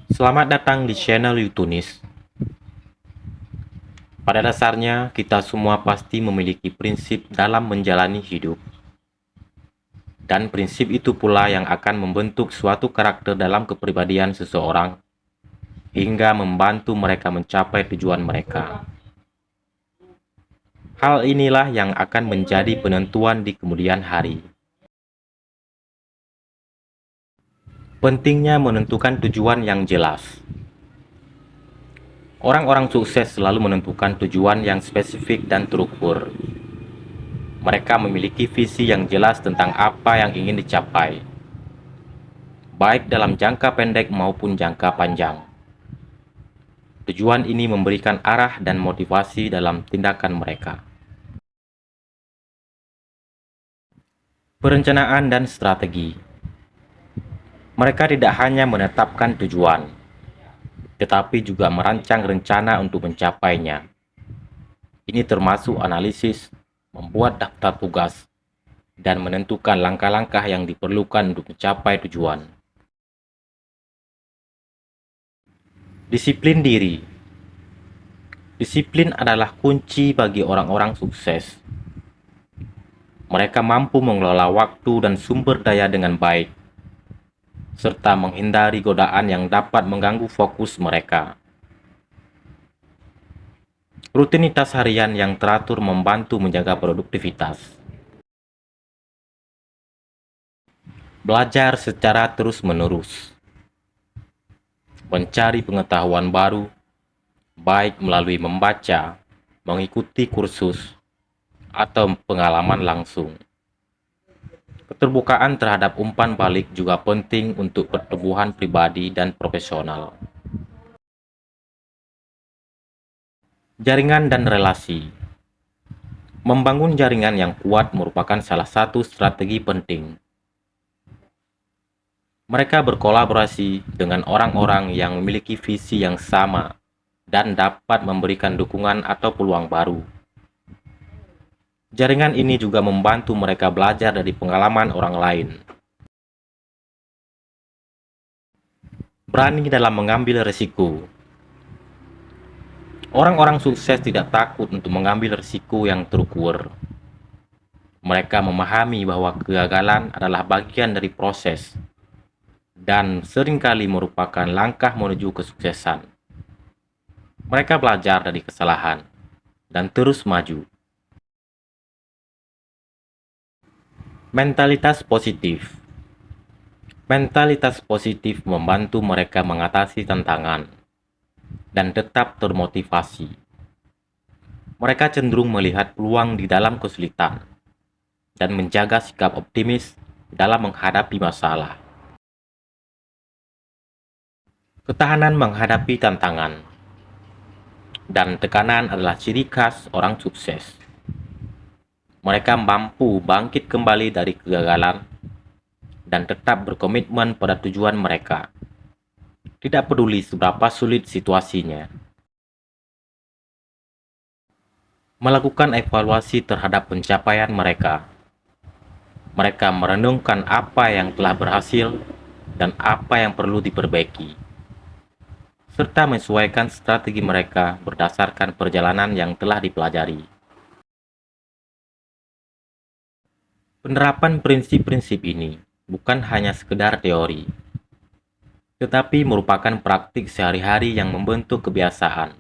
Selamat datang di channel Yutunis. Pada dasarnya, kita semua pasti memiliki prinsip dalam menjalani hidup. Dan prinsip itu pula yang akan membentuk suatu karakter dalam kepribadian seseorang hingga membantu mereka mencapai tujuan mereka. Hal inilah yang akan menjadi penentuan di kemudian hari. Pentingnya menentukan tujuan yang jelas. Orang-orang sukses selalu menentukan tujuan yang spesifik dan terukur. Mereka memiliki visi yang jelas tentang apa yang ingin dicapai, baik dalam jangka pendek maupun jangka panjang. Tujuan ini memberikan arah dan motivasi dalam tindakan mereka. Perencanaan dan strategi. Mereka tidak hanya menetapkan tujuan, tetapi juga merancang rencana untuk mencapainya. Ini termasuk analisis, membuat daftar tugas, dan menentukan langkah-langkah yang diperlukan untuk mencapai tujuan. Disiplin diri. Disiplin adalah kunci bagi orang-orang sukses. Mereka mampu mengelola waktu dan sumber daya dengan baik, serta menghindari godaan yang dapat mengganggu fokus mereka. Rutinitas harian yang teratur membantu menjaga produktivitas. Belajar secara terus-menerus. Mencari pengetahuan baru, baik melalui membaca, mengikuti kursus, atau pengalaman langsung. Keterbukaan terhadap umpan balik juga penting untuk pertumbuhan pribadi dan profesional. Jaringan dan relasi. Membangun jaringan yang kuat merupakan salah satu strategi penting. Mereka berkolaborasi dengan orang-orang yang memiliki visi yang sama dan dapat memberikan dukungan atau peluang baru. Jaringan ini juga membantu mereka belajar dari pengalaman orang lain. Berani dalam mengambil risiko. Orang-orang sukses tidak takut untuk mengambil risiko yang terukur. Mereka memahami bahwa kegagalan adalah bagian dari proses dan seringkali merupakan langkah menuju kesuksesan. Mereka belajar dari kesalahan dan terus maju. Mentalitas positif. Mentalitas positif membantu mereka mengatasi tantangan dan tetap termotivasi. Mereka cenderung melihat peluang di dalam kesulitan dan menjaga sikap optimis dalam menghadapi masalah. Ketahanan menghadapi tantangan dan tekanan adalah ciri khas orang sukses. Mereka mampu bangkit kembali dari kegagalan dan tetap berkomitmen pada tujuan mereka, tidak peduli seberapa sulit situasinya. Melakukan evaluasi terhadap pencapaian mereka. Mereka merenungkan apa yang telah berhasil dan apa yang perlu diperbaiki, serta menyesuaikan strategi mereka berdasarkan perjalanan yang telah dipelajari. Penerapan prinsip-prinsip ini bukan hanya sekedar teori, tetapi merupakan praktik sehari-hari yang membentuk kebiasaan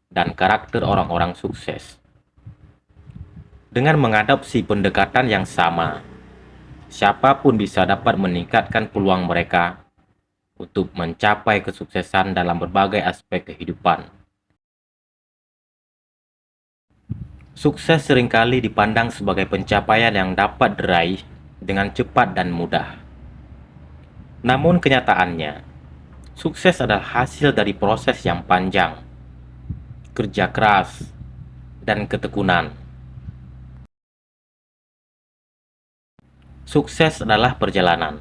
dan karakter orang-orang sukses. Dengan mengadopsi pendekatan yang sama, siapapun bisa dapat meningkatkan peluang mereka untuk mencapai kesuksesan dalam berbagai aspek kehidupan. Sukses seringkali dipandang sebagai pencapaian yang dapat diraih dengan cepat dan mudah. Namun kenyataannya, sukses adalah hasil dari proses yang panjang, kerja keras, dan ketekunan. Sukses adalah perjalanan,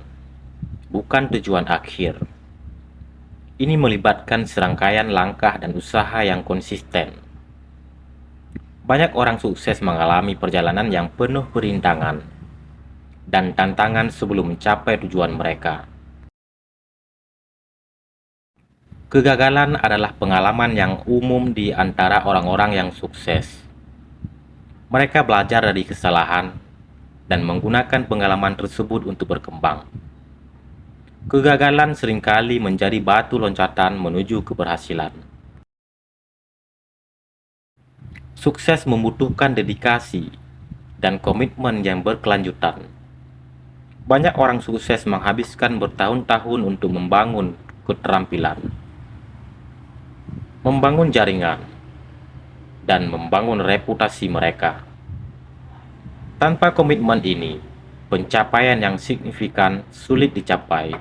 bukan tujuan akhir. Ini melibatkan serangkaian langkah dan usaha yang konsisten. Banyak orang sukses mengalami perjalanan yang penuh perintangan dan tantangan sebelum mencapai tujuan mereka. Kegagalan adalah pengalaman yang umum di antara orang-orang yang sukses. Mereka belajar dari kesalahan dan menggunakan pengalaman tersebut untuk berkembang. Kegagalan seringkali menjadi batu loncatan menuju keberhasilan. Sukses membutuhkan dedikasi dan komitmen yang berkelanjutan. Banyak orang sukses menghabiskan bertahun-tahun untuk membangun keterampilan, membangun jaringan, dan membangun reputasi mereka. Tanpa komitmen ini, pencapaian yang signifikan sulit dicapai.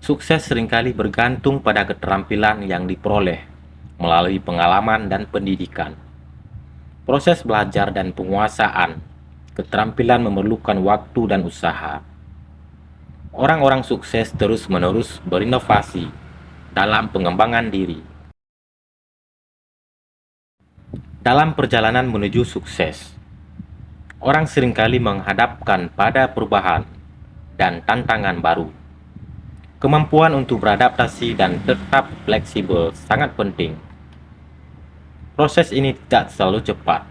Sukses seringkali bergantung pada keterampilan yang diperoleh melalui pengalaman dan pendidikan. Proses belajar dan penguasaan keterampilan memerlukan waktu dan usaha. Orang-orang sukses terus-menerus berinovasi dalam pengembangan diri. Dalam perjalanan menuju sukses, orang seringkali menghadapkan pada perubahan dan tantangan baru. Kemampuan untuk beradaptasi dan tetap fleksibel sangat penting. Proses ini tidak selalu cepat,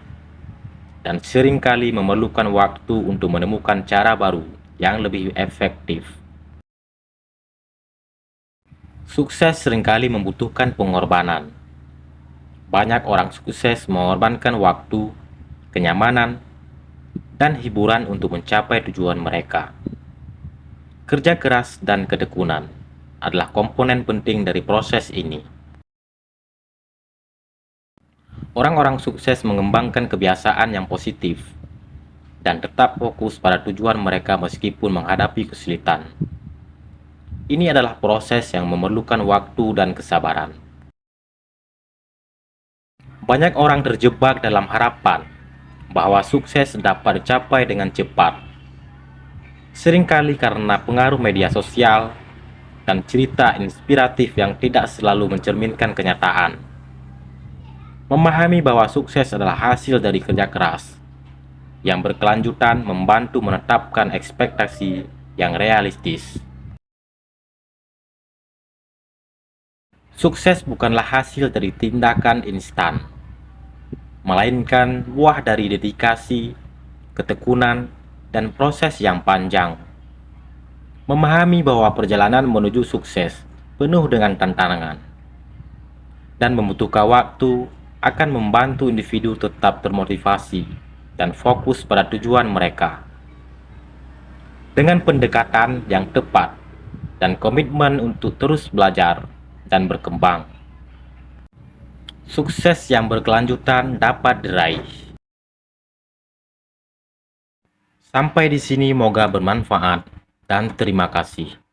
dan seringkali memerlukan waktu untuk menemukan cara baru yang lebih efektif. Sukses seringkali membutuhkan pengorbanan. Banyak orang sukses mengorbankan waktu, kenyamanan, dan hiburan untuk mencapai tujuan mereka. Kerja keras dan ketekunan adalah komponen penting dari proses ini. Orang-orang sukses mengembangkan kebiasaan yang positif dan tetap fokus pada tujuan mereka meskipun menghadapi kesulitan. Ini adalah proses yang memerlukan waktu dan kesabaran. Banyak orang terjebak dalam harapan bahwa sukses dapat dicapai dengan cepat. Seringkali karena pengaruh media sosial dan cerita inspiratif yang tidak selalu mencerminkan kenyataan. Memahami bahwa sukses adalah hasil dari kerja keras yang berkelanjutan membantu menetapkan ekspektasi yang realistis. Sukses bukanlah hasil dari tindakan instan, melainkan buah dari dedikasi, ketekunan, dan proses yang panjang. Memahami bahwa perjalanan menuju sukses penuh dengan tantangan dan membutuhkan waktu akan membantu individu tetap termotivasi dan fokus pada tujuan mereka. Dengan pendekatan yang tepat dan komitmen untuk terus belajar dan berkembang, sukses yang berkelanjutan dapat diraih. Sampai di sini, moga bermanfaat dan terima kasih.